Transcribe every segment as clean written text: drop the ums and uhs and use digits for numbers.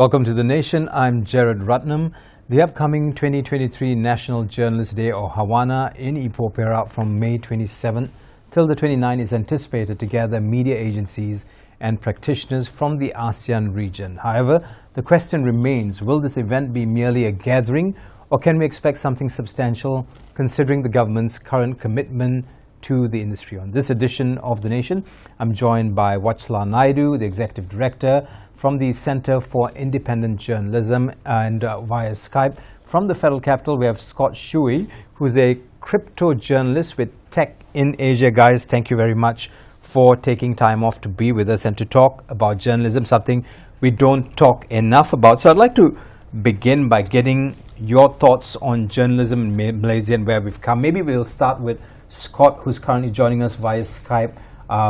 Welcome to The Nation. I'm Gerard Ratnam. The upcoming 2023 National Journalist Day or Hawana in Ipoh Perak from May 27 till the 29th is anticipated to gather media agencies and practitioners from the ASEAN region. However, the question remains, will this event be merely a gathering or can we expect something substantial considering the government's current commitment to the industry? On this edition of The Nation, I'm joined by WATHSHLAH NAIDU, the Executive Director from the Center for Independent Journalism, and via Skype from the Federal Capital, we have SHUEY, who's a crypto journalist with Tech in Asia. Guys, thank you very much for taking time off to be with us and to talk about journalism, something we don't talk enough about. So I'd like to begin by getting your thoughts on journalism in Malaysia and where we've come. Maybe we'll start with Scott, who's currently joining us via Skype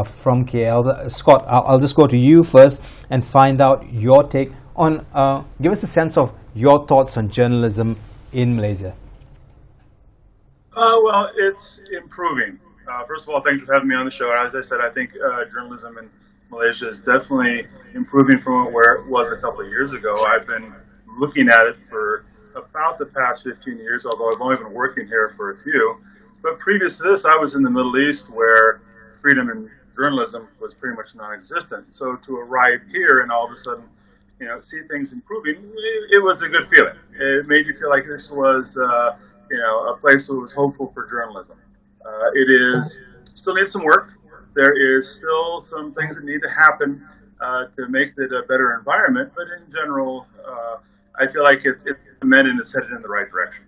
from KL. Scott, I'll just go to you first and find out your take on, give us a sense of your thoughts on journalism in Malaysia. Well, it's improving. First of all, thanks for having me on the show. As I said, I think journalism in Malaysia is definitely improving from where it was a couple of years ago. I've been looking at it for about the past 15 years, although I've only been working here for a few. But previous to this, I was in the Middle East where freedom in journalism was pretty much non-existent. So to arrive here and all of a sudden, see things improving, it was a good feeling. It made you feel like this was, a place that was hopeful for journalism. Still needs some work. There is still some things that need to happen to make it a better environment. But in general, I feel like it's meant and it's headed in the right direction.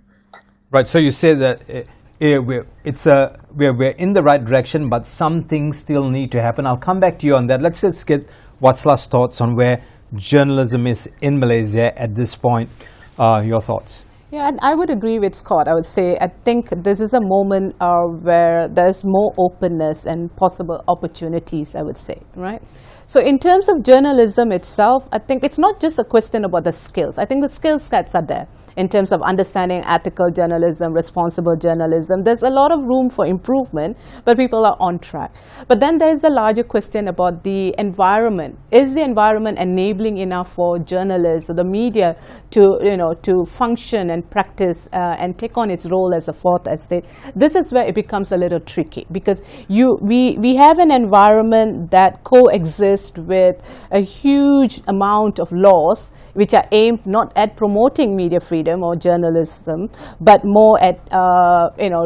Right. So you say that we're in the right direction, but some things still need to happen. I'll come back to you on that. Let's just get WATHSHLAH's thoughts on where journalism is in Malaysia at this point. Your thoughts? Yeah, and I would agree with Scott. I would say I think this is a moment where there's more openness and possible opportunities, I would say, right? So in terms of journalism itself, I think it's not just a question about the skills. I think the skill sets are there in terms of understanding ethical journalism, responsible journalism. There's a lot of room for improvement, but people are on track. But then there's a larger question about the environment. Is the environment enabling enough for journalists or the media to function and practice and take on its role as a fourth estate? This is where it becomes a little tricky because we have an environment that coexists with a huge amount of laws which are aimed not at promoting media freedom or journalism, but more at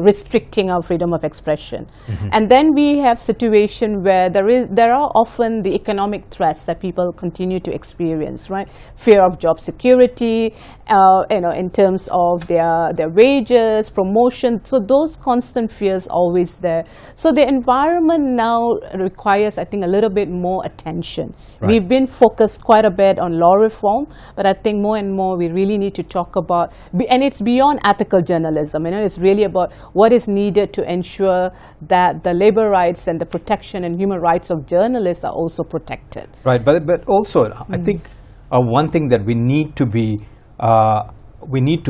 restricting our freedom of expression. Mm-hmm. And then we have situation where there are often the economic threats that people continue to experience, right? Fear of job security, in terms of their wages, promotion. So those constant fears always there. So the environment now requires, I think, a little bit more attention. Right. We've been focused quite a bit on law reform, but I think more and more we really need to talk about, and it's beyond ethical journalism. It's really about what is needed to ensure that the labor rights and the protection and human rights of journalists are also protected. Right, but also I think one thing that we need to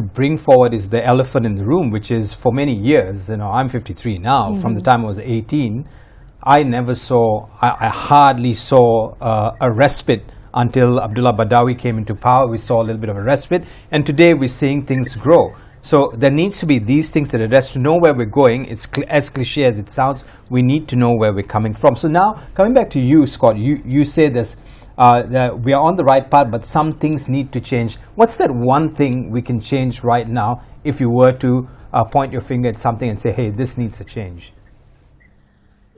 bring forward is the elephant in the room, which is for many years, I'm 53 now, from the time I was 18, I hardly saw a respite until Abdullah Badawi came into power. We saw a little bit of a respite, and today we're seeing things grow. So there needs to be these things that address to know where we're going. It's as cliche as it sounds. We need to know where we're coming from. So now, coming back to you, Scott, you say this, that we are on the right path, but some things need to change. What's that one thing we can change right now if you were to point your finger at something and say, hey, this needs to change?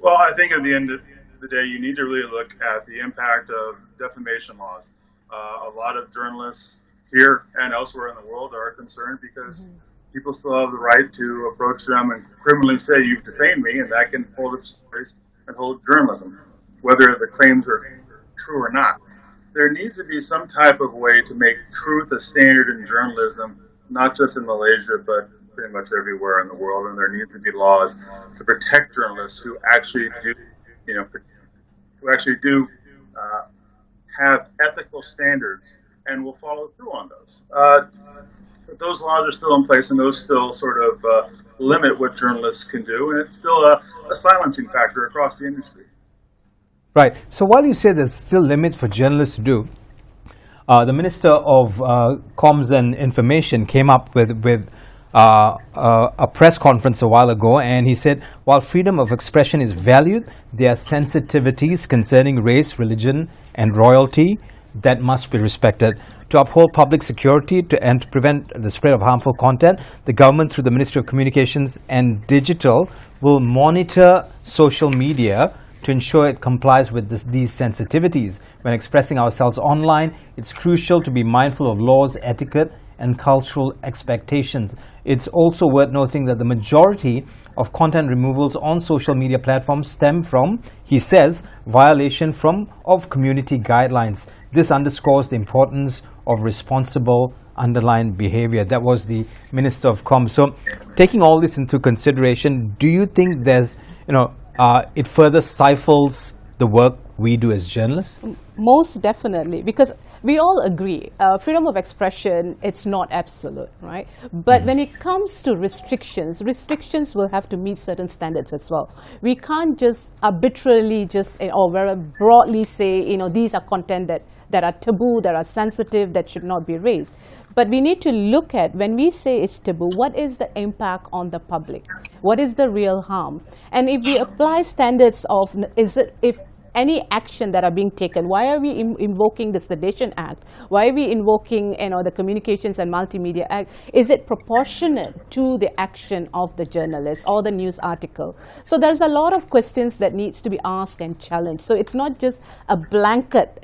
Well, I think at the end of the day, you need to really look at the impact of defamation laws. A lot of journalists here and elsewhere in the world are concerned because people still have the right to approach them and criminally say, you've defamed me, and that can hold up stories and hold journalism, whether the claims are true or not. There needs to be some type of way to make truth a standard in journalism, not just in Malaysia, but pretty much everywhere in the world, and there needs to be laws to protect journalists who actually do have ethical standards and will follow through on those. But those laws are still in place, and those still sort of limit what journalists can do, and it's still a silencing factor across the industry. Right. So while you say there's still limits for journalists to do, the Minister of Comms and Information came up with a press conference a while ago, and he said, while freedom of expression is valued, there are sensitivities concerning race, religion, and royalty that must be respected. To uphold public security and to prevent the spread of harmful content, the government, through the Ministry of Communications and Digital, will monitor social media to ensure it complies with these sensitivities. When expressing ourselves online, it's crucial to be mindful of laws, etiquette, and cultural expectations. It's also worth noting that the majority of content removals on social media platforms stem from, he says, violation of community guidelines. This underscores the importance of responsible underlying behavior. That was the Minister of Comms. So, taking all this into consideration, do you think there's, it further stifles the work we do as journalists? Most definitely, because we all agree, freedom of expression, it's not absolute, right? But when it comes to restrictions will have to meet certain standards as well. We can't just arbitrarily or very broadly say, these are content that are taboo, that are sensitive, that should not be raised. But we need to look at, when we say it's taboo, what is the impact on the public? What is the real harm? And if we apply standards of, if any action that are being taken, why are we invoking the Sedition Act? Why are we invoking the Communications and Multimedia Act? Is it proportionate to the action of the journalist or the news article? So there's a lot of questions that needs to be asked and challenged. So it's not just a blanket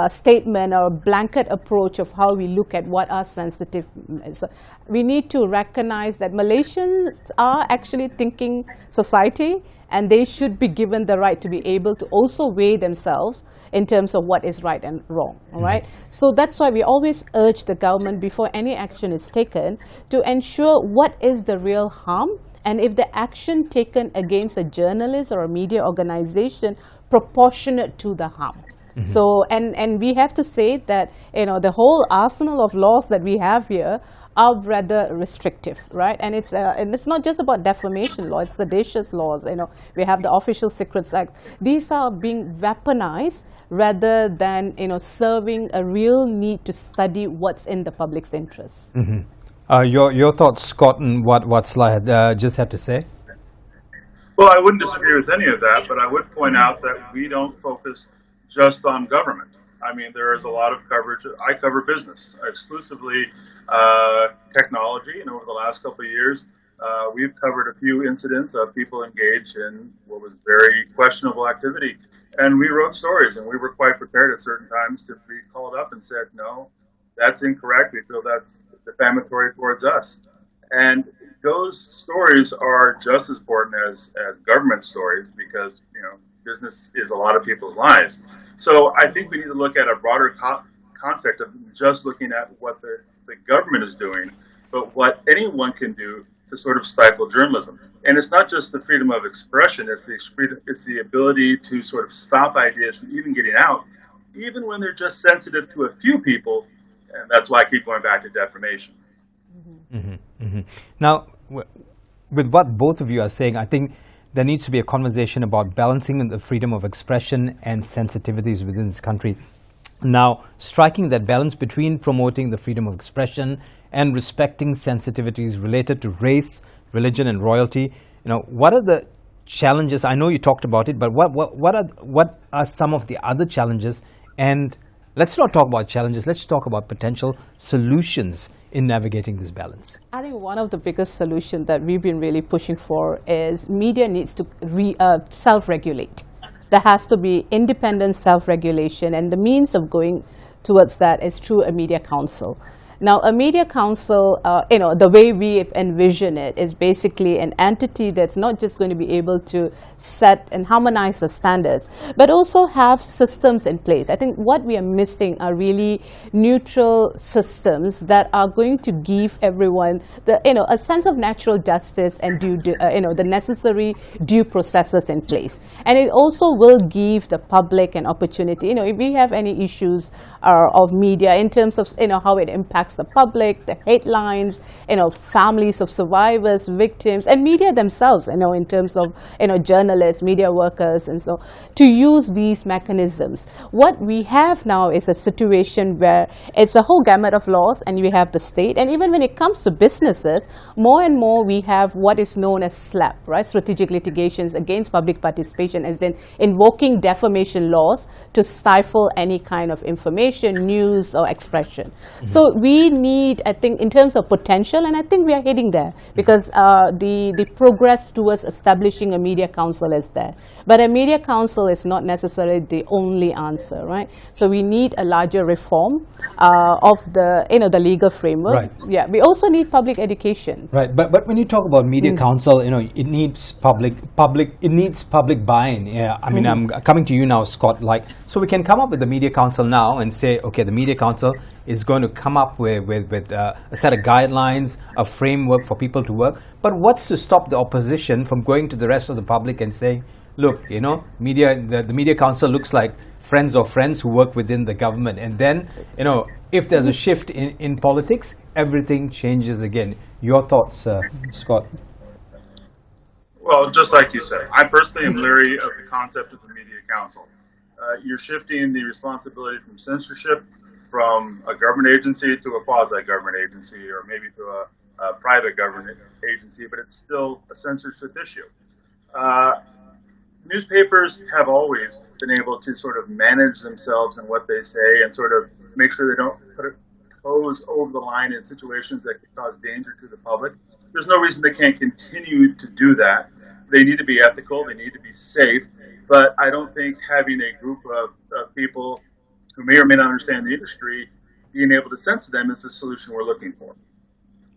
statement or a blanket approach of how we look at what are sensitive. So we need to recognize that Malaysians are actually thinking society, and they should be given the right to be able to also weigh themselves in terms of what is right and wrong, all right? So that's why we always urge the government, before any action is taken, to ensure what is the real harm, and if the action taken against a journalist or a media organization proportionate to the harm. So, and we have to say that, the whole arsenal of laws that we have here are rather restrictive, right? And it's not just about defamation law, it's seditious laws. We have the Official Secrets Act. These are being weaponized rather than, serving a real need to study what's in the public's interest. Your thoughts, Scott, and what WATHSHLAH just had to say? Well, I wouldn't disagree with any of that, but I would point out that we don't focus just on government. I mean, there is a lot of coverage. I cover business, exclusively technology, and over the last couple of years, we've covered a few incidents of people engaged in what was very questionable activity. And we wrote stories, and we were quite prepared at certain times to be called up and said, no, that's incorrect. We feel that's defamatory towards us. And those stories are just as important as government stories, because, business is a lot of people's lives. So I think we need to look at a broader concept of just looking at what the government is doing, but what anyone can do to sort of stifle journalism. And it's not just the freedom of expression, it's the ability to sort of stop ideas from even getting out, even when they're just sensitive to a few people, and that's why I keep going back to defamation. Now, with what both of you are saying, I think there needs to be a conversation about balancing the freedom of expression and sensitivities within this country. Now, striking that balance between promoting the freedom of expression and respecting sensitivities related to race, religion, and royalty, what are the challenges? I know you talked about it, but what are some of the other challenges? And let's not talk about challenges, let's talk about potential solutions in navigating this balance. I think one of the biggest solutions that we've been really pushing for is media needs to self-regulate. There has to be independent self-regulation, and the means of going towards that is through a media council. Now, a media council, the way we envision it is basically an entity that's not just going to be able to set and harmonize the standards, but also have systems in place. I think what we are missing are really neutral systems that are going to give everyone a sense of natural justice and the necessary due processes in place. And it also will give the public an opportunity. If we have any issues of media in terms of how it impacts attracts the public, the headlines, families of survivors, victims, and media themselves, in terms of, journalists, media workers, and so to use these mechanisms. What we have now is a situation where it's a whole gamut of laws, and we have the state, and even when it comes to businesses, more and more we have what is known as SLAP, right? Strategic litigations against public participation, as in invoking defamation laws to stifle any kind of information, news, or expression. So we need, I think, in terms of potential, and I think we are heading there, because the progress towards establishing a media council is there. But a media council is not necessarily the only answer, right? So we need a larger reform of the legal framework. Right. Yeah, we also need public education. Right, but when you talk about media council, it needs public buy-in. Yeah, I mean, I'm coming to you now, Scott. So we can come up with the media council now and say, okay, the media council is going to come up with a set of guidelines, a framework for people to work. But what's to stop the opposition from going to the rest of the public and saying, look, the media council looks like friends of friends who work within the government, and then if there's a shift in politics, everything changes again. Your thoughts, Scott? Well, just like you said, I personally am leery of the concept of the media council. You're shifting the responsibility from censorship from a government agency to a quasi-government agency, or maybe to a private government agency, but it's still a censorship issue. Newspapers have always been able to sort of manage themselves and what they say, and sort of make sure they don't put toes over the line in situations that could cause danger to the public. There's no reason they can't continue to do that. They need to be ethical, they need to be safe, but I don't think having a group of people who may or may not understand the industry, being able to censor them is the solution we're looking for.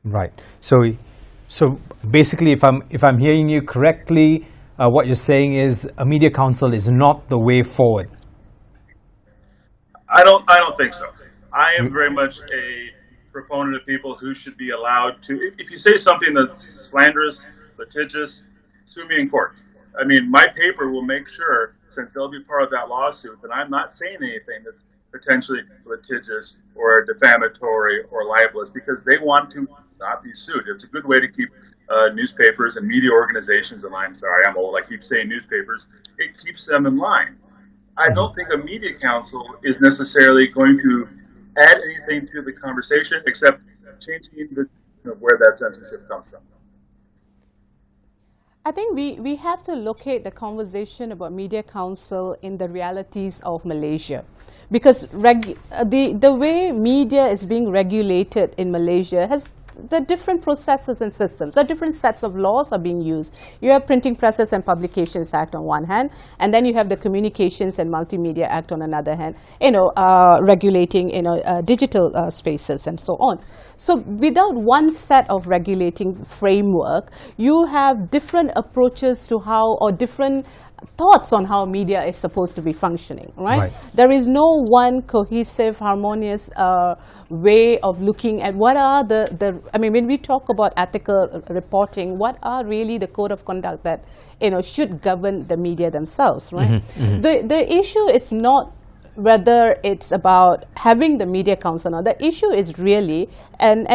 Right. So basically, if I'm hearing you correctly, what you're saying is a media council is not the way forward. I don't think so. I am very much a proponent of people who should be allowed to. If you say something that's slanderous, litigious, sue me in court. I mean, my paper will make sure, since they'll be part of that lawsuit, that I'm not saying anything that's potentially litigious or defamatory or libelous, because they want to not be sued. It's a good way to keep newspapers and media organizations in line. Sorry, I'm old. I keep saying newspapers. It keeps them in line. I don't think a media council is necessarily going to add anything to the conversation except changing where that censorship comes from. I think we have to locate the conversation about media council in the realities of Malaysia, because the way media is being regulated in Malaysia has the different processes and systems. The different sets of laws are being used. You have Printing Presses and Publications Act on one hand, and then you have the Communications and Multimedia Act on another hand, regulating digital spaces and so on. So without one set of regulating framework, you have different approaches to how, or different thoughts on how media is supposed to be functioning, right? There is no one cohesive, harmonious way of looking at what are I mean, when we talk about ethical reporting, what are really the code of conduct that should govern the media themselves, right? The issue is not whether it's about having the media council. Now, the issue is really, and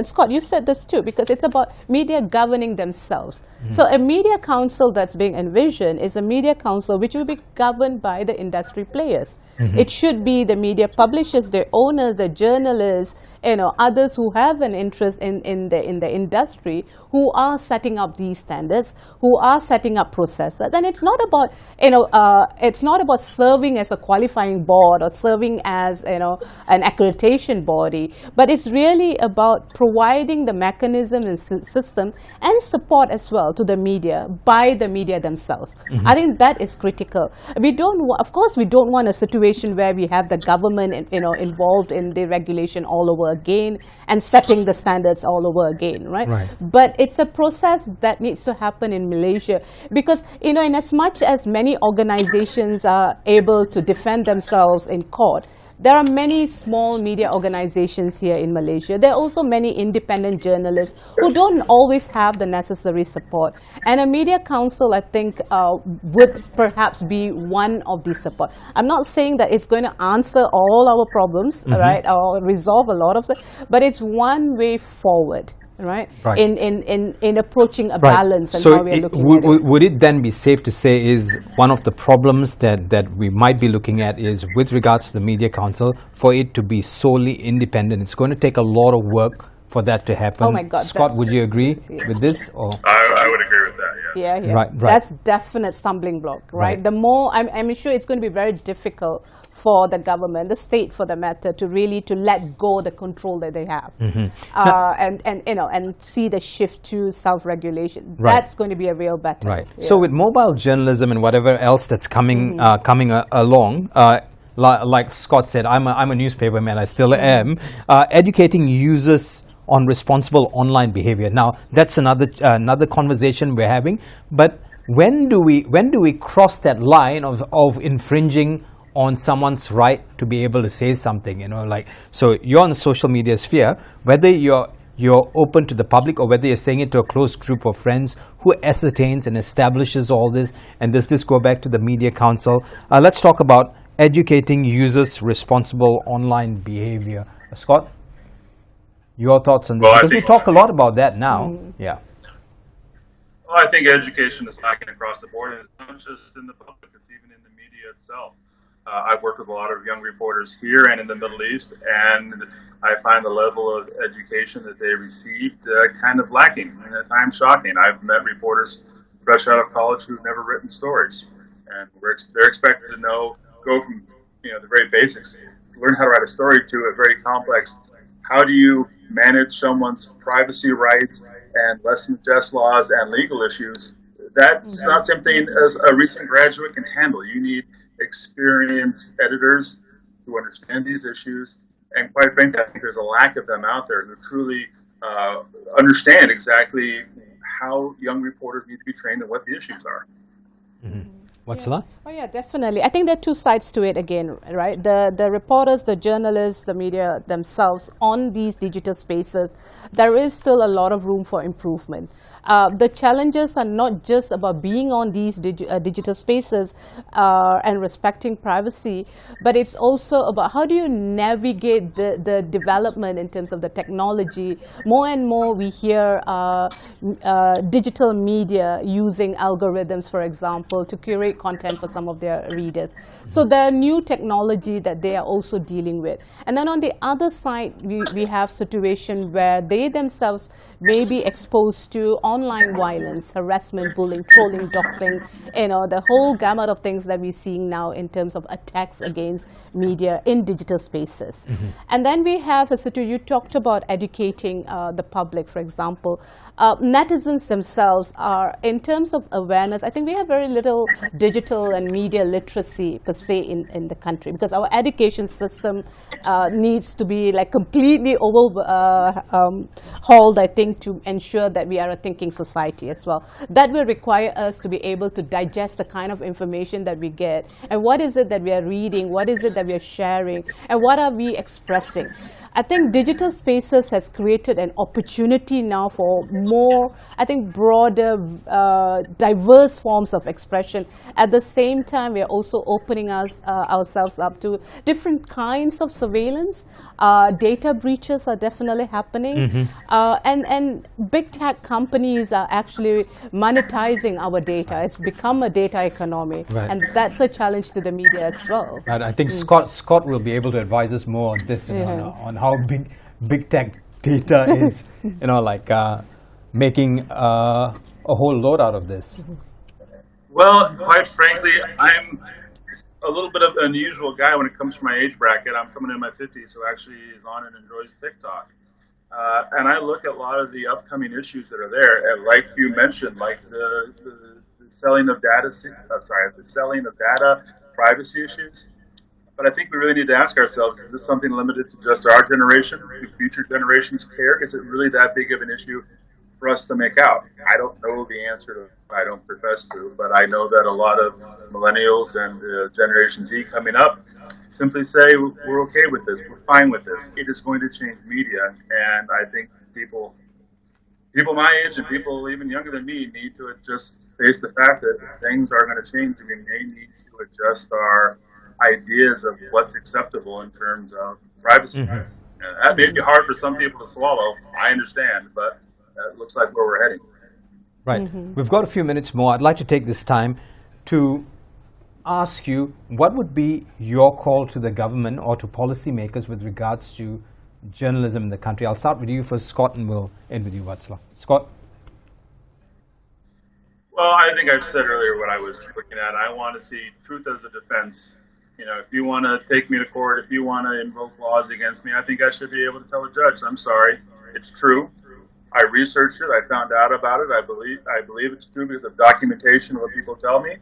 Scott, you said this too, because it's about media governing themselves. So a media council that's being envisioned is a media council which will be governed by the industry players. It should be the media publishers, their owners, the journalists, others who have an interest in the industry, who are setting up these standards, who are setting up processes. And it's not about it's not about serving as a qualifying board or serving as an accreditation body, but it's really about providing the mechanism and system and support as well to the media by the media themselves. I think that is critical. We don't, of course, we don't want a situation where we have the government involved in the regulation all over again and setting the standards all over again, right? But it's a process that needs to happen in Malaysia, because in as much as many organizations are able to defend themselves in court, There are many small media organizations here in Malaysia. There are also many independent journalists who don't always have the necessary support. And a media council, I think, would perhaps be one of these support. I'm not saying that it's going to answer all our problems, right, or resolve a lot of them, but it's one way forward. Right? In approaching a balance and so how we're looking at it. Would it then be safe to say is one of the problems that we might be looking at is with regards to the Media Council, for it to be solely independent, it's going to take a lot of work for that to happen. Oh my God. Scott, would you agree with this? Or? I would agree with that, Yeah. Right. That's definite stumbling block, right? The more, I'm sure it's going to be very difficult for the government, the state for the matter, to really to let go the control that they have, and see the shift to self-regulation. That's going to be a real battle. Right. Yeah. So with mobile journalism and whatever else that's coming along. Like Scott said, I'm a newspaper man. I still am. Educating users on responsible online behavior. Now that's another conversation we're having. But when do we cross that line of infringing on someone's right to be able to say something? So you're on the social media sphere, whether you're open to the public or whether you're saying it to a close group of friends, who ascertains and establishes all this, and does this go back to the Media Council? Let's talk about educating users responsible online behavior. Scott, your thoughts on this? Well, because we talk a lot about that now. Yeah. Well, I think education is lacking across the board, and it's not just in the public, it's even in the media itself. I've worked with a lot of young reporters here and in the Middle East, and I find the level of education that they received kind of lacking, and at times shocking. I've met reporters fresh out of college who've never written stories, and they're expected to go from the very basics, learn how to write a story, to a very complex. How do you manage someone's privacy rights and less than just laws and legal issues? That's not something as a recent graduate can handle. You need experienced editors who understand these issues, and quite frankly, I think there's a lack of them out there who truly understand exactly how young reporters need to be trained and what the issues are. WATHSHLAH? Oh yeah, definitely. I think there are two sides to it again, right? The reporters, the journalists, the media themselves on these digital spaces, there is still a lot of room for improvement. The challenges are not just about being on these digital spaces and respecting privacy, but it's also about how do you navigate the development in terms of the technology. More and more we hear digital media using algorithms, for example, to curate content for some of their readers. So there are new technology that they are also dealing with. And then on the other side, we have situation where they themselves may be exposed to online violence, harassment, bullying, trolling, doxing, the whole gamut of things that we're seeing now in terms of attacks against media in digital spaces. And then we have a situation, you talked about educating the public, for example. Netizens themselves are, in terms of awareness, I think we have very little digital and media literacy per se in the country, because our education system needs to be like completely overhauled, I think, to ensure that we are a thinking society as well. That will require us to be able to digest the kind of information that we get, and what is it that we are reading, what is it that we are sharing, and what are we expressing. I think digital spaces has created an opportunity now for more, I think, broader, diverse forms of expression. At the same time, we are also opening ourselves up to different kinds of surveillance. Data breaches are definitely happening. And big tech companies are actually monetizing our data. It's become a data economy. And that's a challenge to the media as well. Right. I think Scott will be able to advise us more on this, on how big tech data is, making a whole load out of this. Well, quite frankly, I'm a little bit of an unusual guy when it comes to my age bracket. I'm someone in my 50s who actually is on and enjoys TikTok. And I look at a lot of the upcoming issues that are there, and like you mentioned, like the selling of data, the selling of data, privacy issues. But I think we really need to ask ourselves, is this something limited to just our generation? Do future generations care? Is it really that big of an issue for us to make out? I don't know the answer to it. I don't profess to, but I know that a lot of millennials and Generation Z coming up simply say, we're okay with this, we're fine with this. It is going to change media, and I think people my age and people even younger than me need to just face the fact that things are going to change. I mean, they need to adjust our ideas of what's acceptable in terms of privacy. That may be hard for some people to swallow, I understand, but it looks like where we're heading. Right. We've got a few minutes more. I'd like to take this time to ask you, what would be your call to the government or to policymakers with regards to journalism in the country? I'll start with you first, Scott, and we'll end with you, WATHSHLAH. Scott? Well, I think I've said earlier what I was looking at. I want to see truth as a defense. You know, if you want to take me to court, if you want to invoke laws against me, I think I should be able to tell a judge, I'm sorry, it's true. I researched it, I found out about it, I believe it's true because of documentation of what people tell me.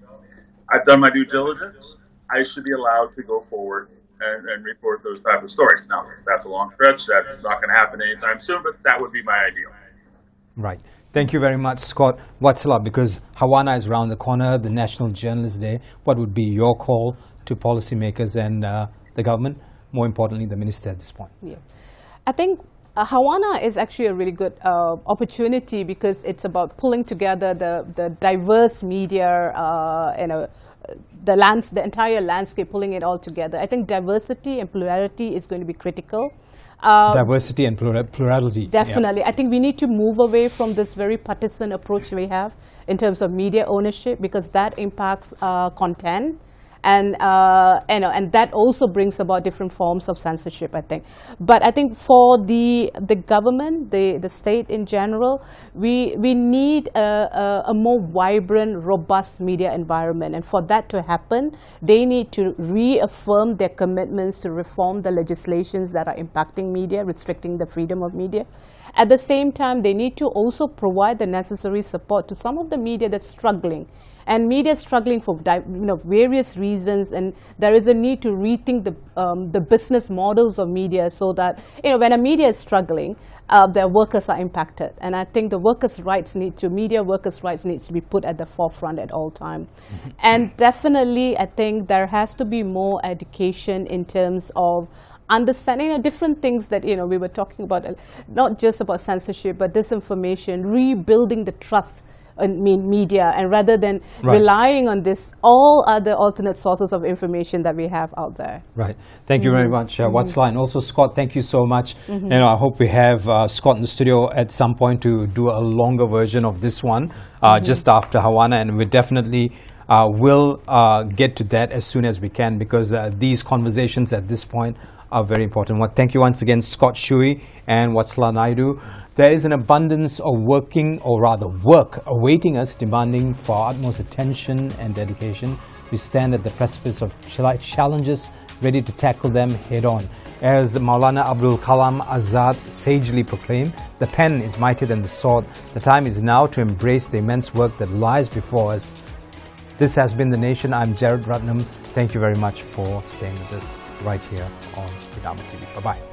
I've done my due diligence. I should be allowed to go forward and report those type of stories. Now, that's a long stretch, that's not going to happen anytime soon, but that would be my ideal. Right. Thank you very much, Scott. WATHSHLAH, because Hawana is around the corner, the National Journalist Day, what would be your call to policymakers and the government, more importantly, the minister at this point? Yeah. I think Hawana is actually a really good opportunity because it's about pulling together the diverse media, the entire landscape, pulling it all together. I think diversity and plurality is going to be critical. Diversity and plurality. Definitely. Yeah. I think we need to move away from this very partisan approach we have in terms of media ownership, because that impacts content. And that also brings about different forms of censorship, I think. But I think for the government, the state in general, we need a more vibrant, robust media environment. And for that to happen, they need to reaffirm their commitments to reform the legislations that are impacting media, restricting the freedom of media. At the same time, they need to also provide the necessary support to some of the media that's struggling. And media is struggling for various reasons, and there is a need to rethink the business models of media so that when a media is struggling, their workers are impacted. And I think media workers' rights needs to be put at the forefront at all times. And definitely, I think there has to be more education in terms of understanding different things that we were talking about, not just about censorship, but disinformation, rebuilding the trust in media, and rather than relying on all other alternate sources of information that we have out there. Right. Thank you very much, WATHSHLAH, and also Scott. Thank you so much. I hope we have Scott in the studio at some point to do a longer version of this one just after Hawana, and we definitely will get to that as soon as we can, because these conversations at this point are very important. Well, thank you once again, Scott SHUEY and WATHSHLAH NAIDU. There is an abundance of work awaiting us, demanding for our utmost attention and dedication. We stand at the precipice of challenges, ready to tackle them head on. As Maulana Abdul Kalam Azad sagely proclaimed, the pen is mightier than the sword. The time is now to embrace the immense work that lies before us. This has been The Nation. I'm Gerard Ratnam. Thank you very much for staying with us right here on Kidama TV. Bye-bye.